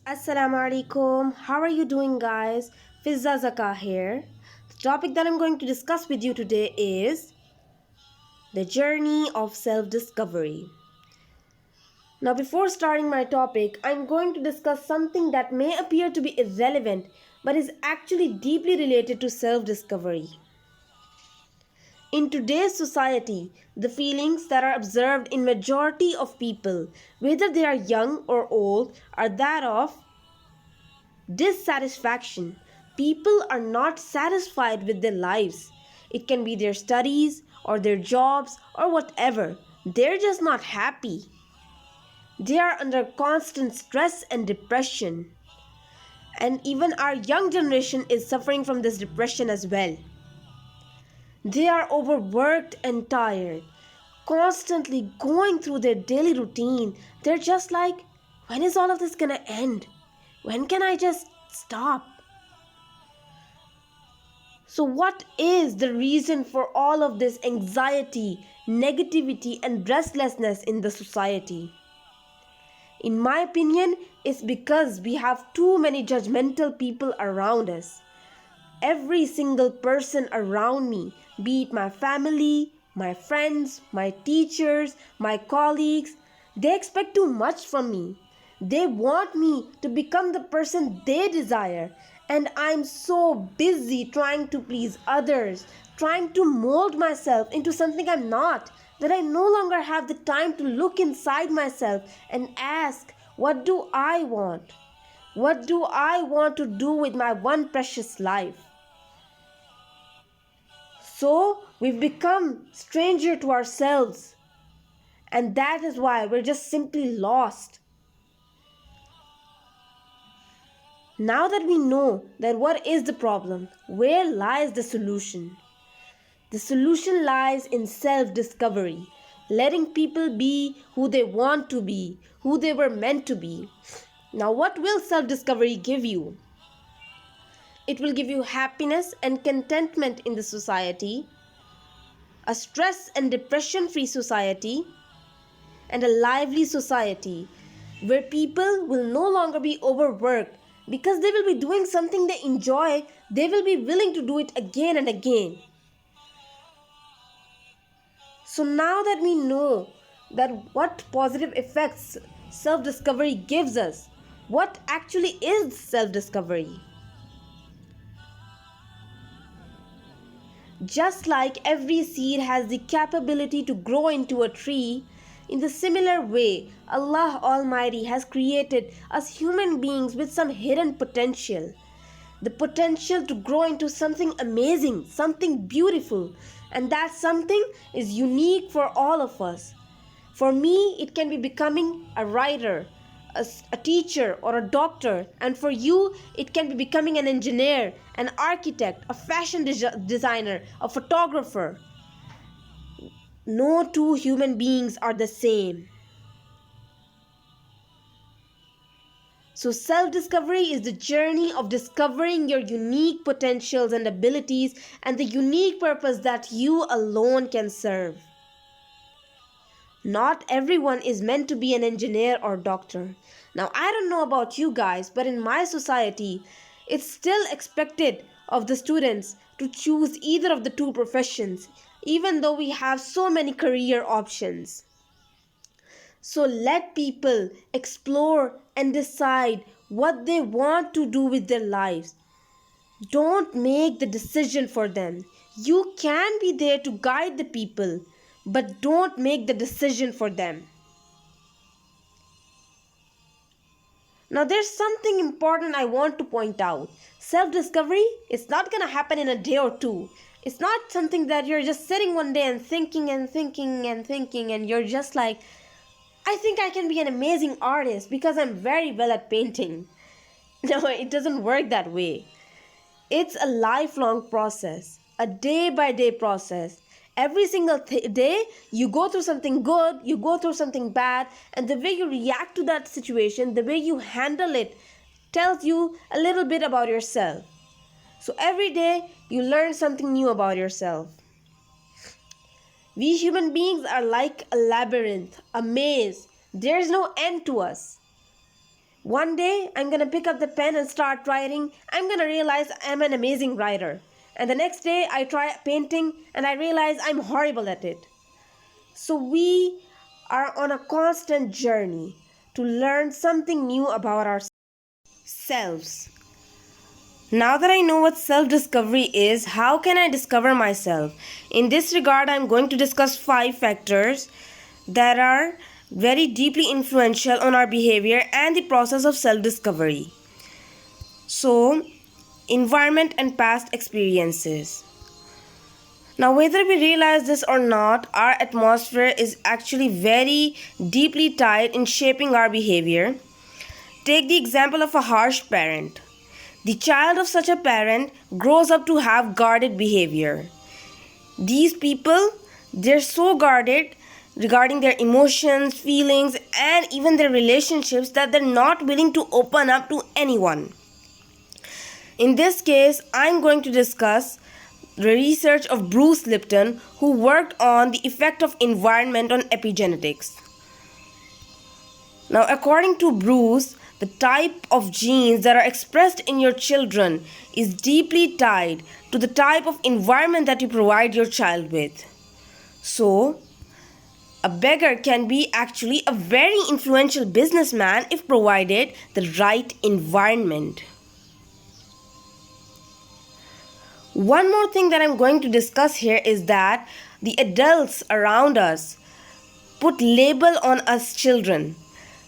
Assalamu alaikum. How are you doing, guys? Fizza Zaka here. The topic that I'm going to discuss with you today is the journey of self discovery. Now, before starting my topic, I'm going to discuss something that may appear to be irrelevant but is actually deeply related to self discovery. In today's society, the feelings that are observed in majority of people, whether they are young or old, are that of dissatisfaction. People are not satisfied with their lives. It can be their studies or their jobs or whatever. They're just not happy. They are under constant stress and depression. And even our young generation is suffering from this depression as well. They are overworked and tired, constantly going through their daily routine. They're just like, when is all of this gonna end? When can I just stop? So, what is the reason for all of this anxiety, negativity, and restlessness in the society? In my opinion, it's because we have too many judgmental people around us. Every single person around me, be it my family, my friends, my teachers, my colleagues, they expect too much from me. They want me to become the person they desire, and I'm so busy trying to please others, trying to mold myself into something I'm not, that I no longer have the time to look inside myself and ask, what do I want? What do I want to do with my one precious life? So we've become stranger to ourselves, and that is why we're just simply lost. Now that we know that what is the problem, where lies the solution? The solution lies in self-discovery, letting people be who they want to be, who they were meant to be. Now, what will self-discovery give you? It will give you happiness and contentment in the society, a stress and depression-free society, and a lively society where people will no longer be overworked because they will be doing something they enjoy. They will be willing to do it again and again. So now that we know that what positive effects self-discovery gives us, what actually is self-discovery? Just like every seed has the capability to grow into a tree, in the similar way, Allah Almighty has created us human beings with some hidden potential. The potential to grow into something amazing, something beautiful, and that something is unique for all of us. For me, it can be becoming a writer, a teacher, or a doctor, and for you, it can be becoming an engineer, an architect, a fashion designer, a photographer. No two human beings are the same. So, self discovery is the journey of discovering your unique potentials and abilities and the unique purpose that you alone can serve. Not everyone is meant to be an engineer or doctor. Now, I don't know about you guys, but in my society, it's still expected of the students to choose either of the two professions, even though we have so many career options. So let people explore and decide what they want to do with their lives. Don't make the decision for them. You can be there to guide the people, but don't make the decision for them. Now, there's something important I want to point out. Self discovery is not going to happen in a day or two. It's not something that you're just sitting one day and thinking and thinking and thinking, and you're just like, I think I can be an amazing artist because I'm very well at painting. No, it doesn't work that way. It's a lifelong process, a day by day process. Every single day, you go through something good, you go through something bad, and the way you react to that situation, the way you handle it, tells you a little bit about yourself. So every day, you learn something new about yourself. We human beings are like a labyrinth, a maze. There is no end to us. One day, I'm going to pick up the pen and start writing. I'm going to realize I'm an amazing writer. And the next day, I try painting and I realize I'm horrible at it. So we are on a constant journey to learn something new about ourselves. Now that I know what self-discovery is, how can I discover myself? In this regard, I'm going to discuss 5 factors that are very deeply influential on our behavior and the process of self-discovery. So, environment and past experiences. Now, whether we realize this or not, our atmosphere is actually very deeply tied in shaping our behavior. Take the example of a harsh parent. The child of such a parent grows up to have guarded behavior. These people, they're so guarded regarding their emotions, feelings, and even their relationships that they're not willing to open up to anyone. In this case, I'm going to discuss the research of Bruce Lipton, who worked on the effect of environment on epigenetics. Now, according to Bruce, the type of genes that are expressed in your children is deeply tied to the type of environment that you provide your child with. So, a beggar can be actually a very influential businessman if provided the right environment. One more thing that I'm going to discuss here is that the adults around us put label on us children,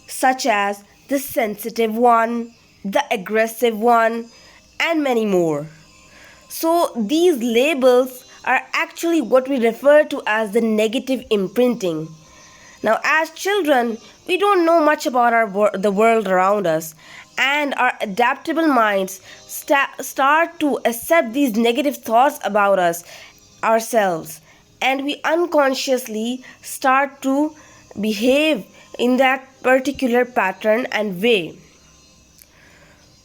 such as the sensitive one, the aggressive one, and many more. So these labels are actually what we refer to as the negative imprinting. Now, as children, we don't know much about the world around us, and our adaptable minds start to accept these negative thoughts about ourselves, and we unconsciously start to behave in that particular pattern and way.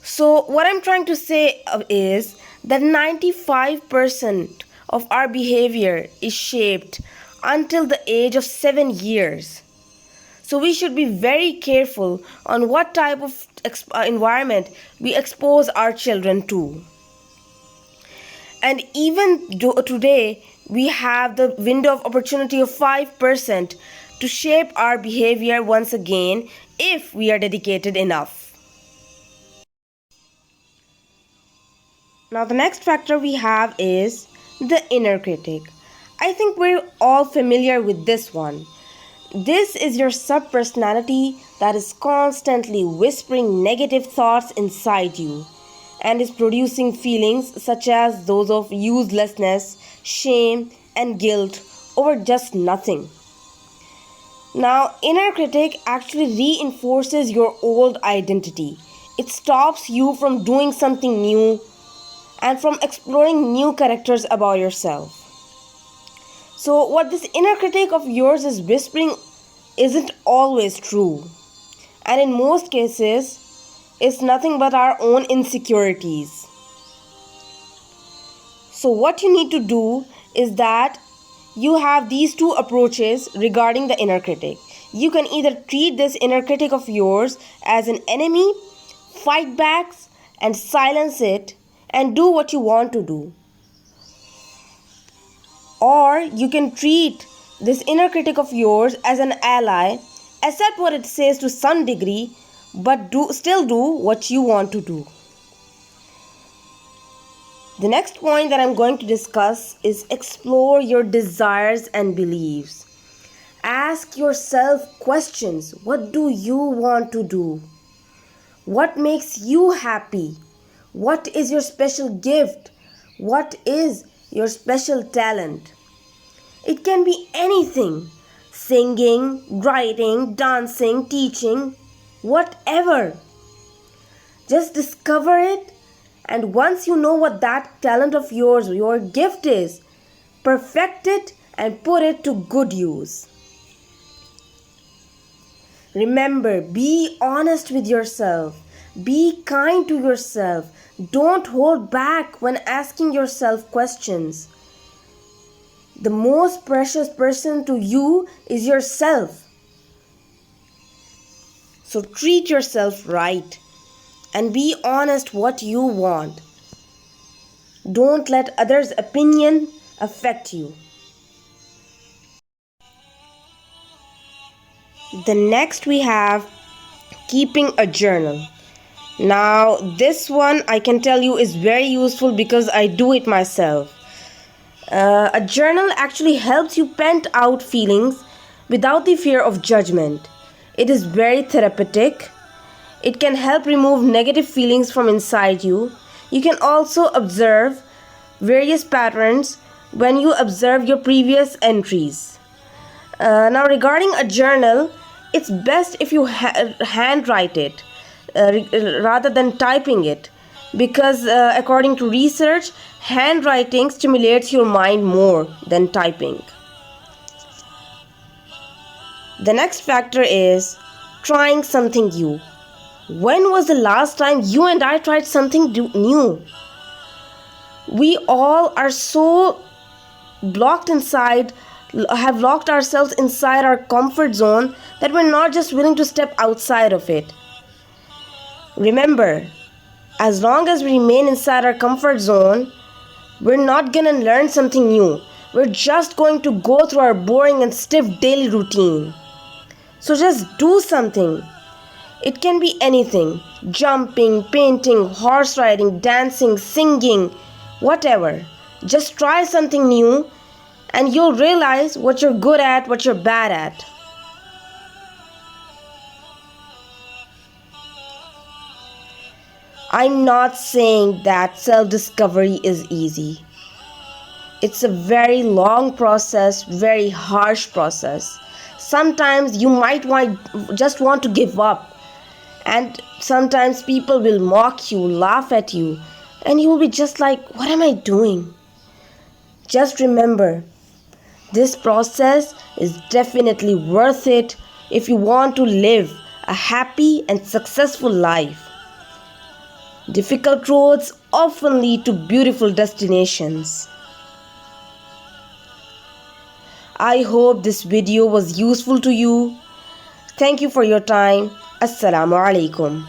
So what I'm trying to say is that 95% of our behavior is shaped until the age of 7 years. So we should be very careful on what type of environment we expose our children to. And even today, we have the window of opportunity of 5% to shape our behavior once again if we are dedicated enough. Now the next factor we have is the inner critic. I think we're all familiar with this one. This is your subpersonality that is constantly whispering negative thoughts inside you and is producing feelings such as those of uselessness, shame, and guilt over just nothing. Now, inner critic actually reinforces your old identity. It stops you from doing something new and from exploring new characters about yourself. So what this inner critic of yours is whispering isn't always true. And in most cases, it's nothing but our own insecurities. So what you need to do is that you have these two approaches regarding the inner critic. You can either treat this inner critic of yours as an enemy, fight back, and silence it, and do what you want to do. Or you can treat this inner critic of yours as an ally, accept what it says to some degree, but still do what you want to do. The next point that I'm going to discuss is explore your desires and beliefs. Ask yourself questions. What do you want to do? What makes you happy? What is your special gift? What is your special talent? It can be anything. Singing, writing, dancing, teaching, whatever. Just discover it, and once you know what that talent of yours, your gift is, perfect it and put it to good use. Remember, be honest with yourself. Be kind to yourself. Don't hold back when asking yourself questions. The most precious person to you is yourself. So treat yourself right and be honest what you want. Don't let others' opinion affect you. The next we have keeping a journal. Now this one I can tell you is very useful because I do it myself. A journal actually helps you pent out feelings without the fear of judgment. It is very therapeutic. It can help remove negative feelings from inside you. You can also observe various patterns when you observe your previous entries. Now regarding a journal, it's best if you handwrite it rather than typing it, because according to research, handwriting stimulates your mind more than typing. The next factor is trying something new. When was the last time you and I tried something new? We all are so blocked inside, have locked ourselves inside our comfort zone that we're not just willing to step outside of it. Remember, as long as we remain inside our comfort zone, we're not gonna learn something new. We're just going to go through our boring and stiff daily routine. So just do something. It can be anything: jumping, painting, horse riding, dancing, singing, whatever. Just try something new and you'll realize what you're good at, what you're bad at. I'm not saying that self-discovery is easy. It's a very long process, very harsh process. Sometimes you might just want to give up, and sometimes people will mock you, laugh at you, and you will be just like, what am I doing? Just remember, this process is definitely worth it if you want to live a happy and successful life. Difficult roads often lead to beautiful destinations. I hope this video was useful to you. Thank you for your time. Assalamu alaikum.